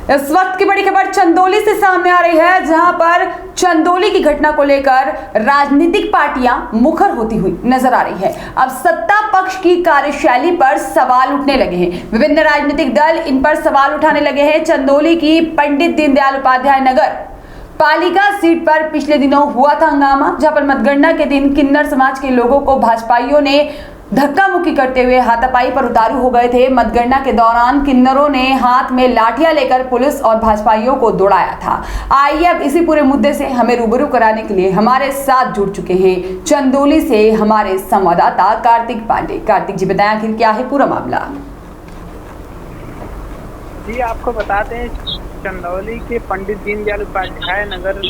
इस वक्त की बड़ी खबर चंदौली से सामने आ रही है, जहां पर चंदौली की घटना को लेकर राजनीतिक पार्टियां मुखर होती हुई नजर आ रही है। अब सत्ता पक्ष की कार्यशैली पर सवाल उठने लगे हैं। विभिन्न राजनीतिक दल इन पर सवाल उठाने लगे हैं। चंदौली की पंडित दीनदयाल उपाध्याय नगर पालिका सीट पर पिछले दिनों हुआ था हंगामा, जहां पर मतगणना के दिन किन्नर समाज के लोगों को भाजपाइयों ने धक्का मुक्की करते हुए हाथापाई पर उतारू हो गए थे। मतगणना के दौरान किन्नरों ने हाथ में लाठियां लेकर पुलिस और भाजपाइयों को दौड़ाया था। आइए अब इसी पूरे मुद्दे से हमें रूबरू कराने के लिए हमारे साथ जुड़ चुके हैं चंदौली से हमारे संवाददाता कार्तिक पांडे। कार्तिक जी, बताएं आखिर क्या है पूरा मामला। जी, आपको बता दें, चंदौली के पंडित दीनदयाल उपाध्याय नगर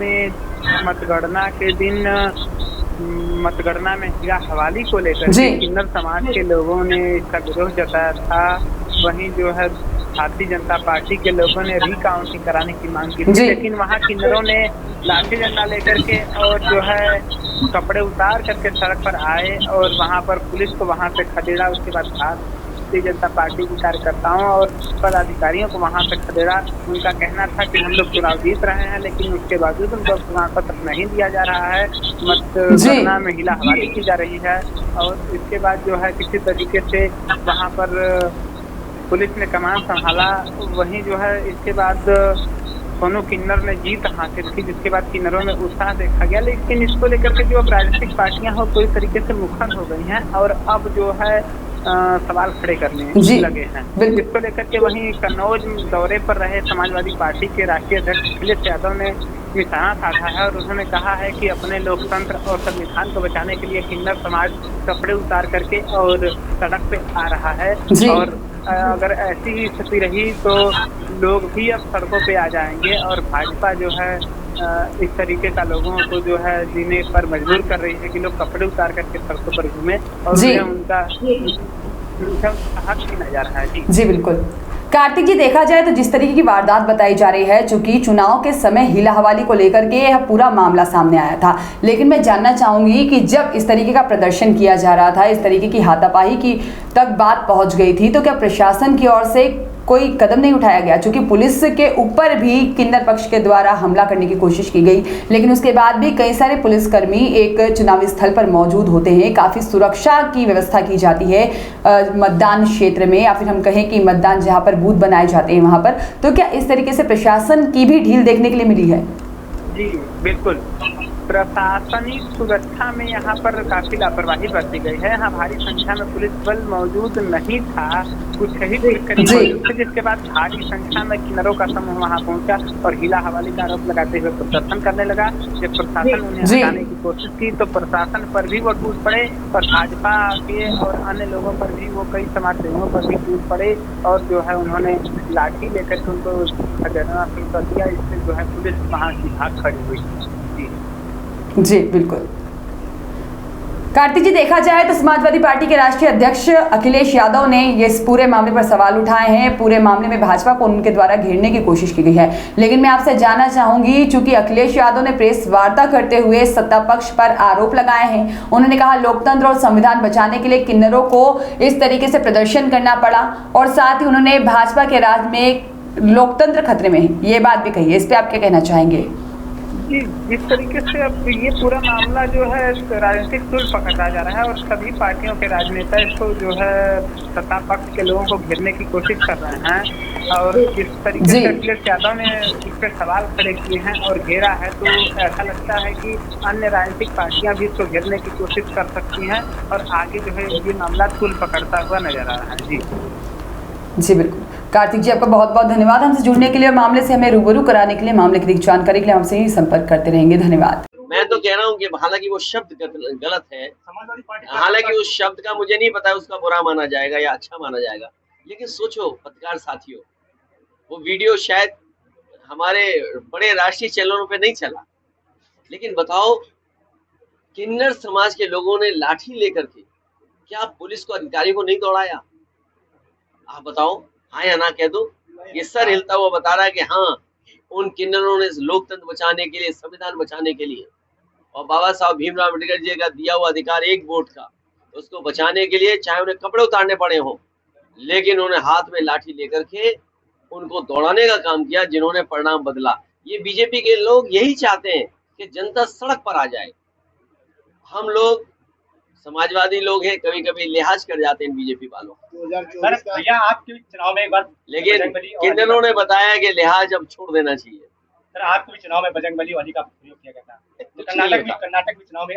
में मतगणना के दिन मतगणना में हीरा हवाली को लेकर किन्नर समाज के लोगों ने इसका विरोध जताया था। वहीं जो है भारतीय जनता पार्टी के लोगों ने रिकाउंटिंग कराने की मांग की थी, लेकिन वहां किन्नरों ने लाठी डंडा लेकर के और जो है कपड़े उतार करके सड़क पर आए और वहां पर पुलिस को वहां से खदेड़ा। उसके बाद भारतीय जनता पार्टी के कार्यकर्ताओं और पदाधिकारियों को वहां से खदेड़ा। उनका कहना था कि हम लोग चुनाव जीत रहे हैं, लेकिन उसके बावजूद उनको प्रमाण पत्र नहीं दिया जा रहा है। मतगणना में हिला हवाली की जा रही है और इसके बाद जो है किसी तरीके से वहां पर पुलिस ने कमान संभाला। वहीं जो है इसके बाद दोनों किन्नर ने जीत हासिल की, जिसके बाद किन्नरों में उत्साह देखा गया। लेकिन इसको लेकर के जो अब राजनीतिक पार्टियां हो पूरी तरीके से मुखर हो गई हैं और अब जो है सवाल खड़े करने लगे हैं। इसको लेकर के वहीं कन्नौज दौरे पर रहे समाजवादी पार्टी के राष्ट्रीय अध्यक्ष अखिलेश यादव ने निशाना साधा है और उन्होंने कहा है कि अपने लोकतंत्र और संविधान को बचाने के लिए किन्नर समाज कपड़े उतार करके और सड़क पे आ रहा है और अगर ऐसी ही स्थिति रही तो लोग भी अब सड़कों पे आ जाएंगे और भाजपा जो है इस तरीके का लोगों को जो है जीने पर मजबूर कर रही है कि लोग कपड़े उतार करके सड़कों पर घूमे और उनका हक छीना जा रहा है। जी बिल्कुल कार्तिक जी, देखा जाए तो जिस तरीके की वारदात बताई जा रही है, चूंकि चुनाव के समय हीला हवाली को लेकर के यह पूरा मामला सामने आया था, लेकिन मैं जानना चाहूंगी कि जब इस तरीके का प्रदर्शन किया जा रहा था, इस तरीके की हाथापाई की तक बात पहुंच गई थी, तो क्या प्रशासन की ओर से कोई कदम नहीं उठाया गया? क्योंकि पुलिस के ऊपर भी किन्नर पक्ष के द्वारा हमला करने की कोशिश की गई, लेकिन उसके बाद भी कई सारे पुलिसकर्मी एक चुनावी स्थल पर मौजूद होते हैं। काफ़ी सुरक्षा की व्यवस्था की जाती है मतदान क्षेत्र में, या फिर हम कहें कि मतदान जहां पर बूथ बनाए जाते हैं वहां पर। तो क्या इस तरीके से प्रशासन की भी ढील देखने के लिए मिली है? जी बिल्कुल, प्रशासनिक सुरक्षा में यहाँ पर काफी लापरवाही बरती गई है। यहाँ भारी संख्या में पुलिस बल मौजूद नहीं था, कुछ ही पुलिसकर्मी मौजूद थे, जिसके बाद भारी संख्या में किन्नरों का समूह वहाँ पहुंचा और हीला हवाली का आरोप लगाते हुए प्रदर्शन करने लगा। जब प्रशासन उन्हें हटाने की कोशिश की तो प्रशासन पर भी वो टूट पड़े और भाजपा के और अन्य लोगों पर भी वो कई समाजसेवियों पर भी टूट पड़े और जो है उन्होंने लाठी लेकर के उनको खदेड़ना शुरू कर दिया। इससे जो है पुलिस वहाँ की भाग खड़ी हुई। जी बिल्कुल कार्तिक जी, देखा जाए तो समाजवादी पार्टी के राष्ट्रीय अध्यक्ष अखिलेश यादव ने इस पूरे मामले पर सवाल उठाए हैं। पूरे मामले में भाजपा को उनके द्वारा घेरने की कोशिश की गई है, लेकिन मैं आपसे जानना चाहूंगी, चूंकि अखिलेश यादव ने प्रेस वार्ता करते हुए सत्ता पक्ष पर आरोप लगाए हैं। उन्होंने कहा लोकतंत्र और संविधान बचाने के लिए किन्नरों को इस तरीके से प्रदर्शन करना पड़ा और साथ ही उन्होंने भाजपा के राज में लोकतंत्र खतरे में है, ये बात भी कही है। इस पर आप क्या कहना चाहेंगे? जिस तरीके से अब ये पूरा मामला जो है राजनीतिक तुल पकड़ा जा रहा है और सभी पार्टियों के राजनेता इसको जो है सत्ता पक्ष के लोगों को घेरने की कोशिश कर रहे हैं और जिस तरीके से अखिलेश यादव ने इस पर सवाल खड़े किए हैं और घेरा है, तो ऐसा लगता है कि अन्य राजनीतिक पार्टियां भी इसको घेरने की कोशिश कर सकती हैं और आगे जो है ये मामला तुल पकड़ता हुआ नजर आ रहा है। जी बिल्कुल कार्तिक जी, आपका बहुत बहुत धन्यवाद हमसे जुड़ने के लिए और मामले से हमें रूबरू कराने के लिए, मामले की जानकारी के लिए हमसे ही संपर्क करते रहेंगे। धन्यवाद। मैं तो कह रहा हूँ कि हालांकि वो शब्द गलत है, हालांकि उस शब्द का मुझे नहीं पता उसका बुरा माना जाएगा या अच्छा माना जाएगा, लेकिन सोचो पत्रकार साथियों, वो वीडियो शायद हमारे बड़े राष्ट्रीय चैनलों पे नहीं चला, लेकिन बताओ किन्नर समाज के लोगों ने लाठी लेकर के क्या पुलिस को अधिकारी को नहीं दौड़ाया? आप बताओ, हाँ या ना कह दो। ये सर हिलता हुआ बता रहा है कि हाँ, उन किन्नरों ने लोकतंत्र बचाने के लिए, संविधान बचाने के लिए और बाबा साहब भीमराव अम्बेडकर जी का दिया हुआ अधिकार एक वोट का, उसको बचाने के लिए चाहे उन्हें कपड़े उतारने पड़े हों, लेकिन उन्हें हाथ में लाठी लेकर के उनको दौड़ाने का काम किया जिन्होंने परिणाम बदला। ये बीजेपी के लोग यही चाहते हैं कि जनता सड़क पर आ जाए। हम लोग समाजवादी लोग हैं, कभी कभी लिहाज कर जाते हैं बीजेपी वालों। सर भैया आपके चुनाव में एक बार लेकिन बजरंगबली और किन्नरों ने बताया कि लिहाज अब छोड़ देना चाहिए। सर आपके भी चुनाव में बजरंगबली वाली का प्रयोग किया गया था। कुछ नहीं होता। कर्नाटक में चुनाव में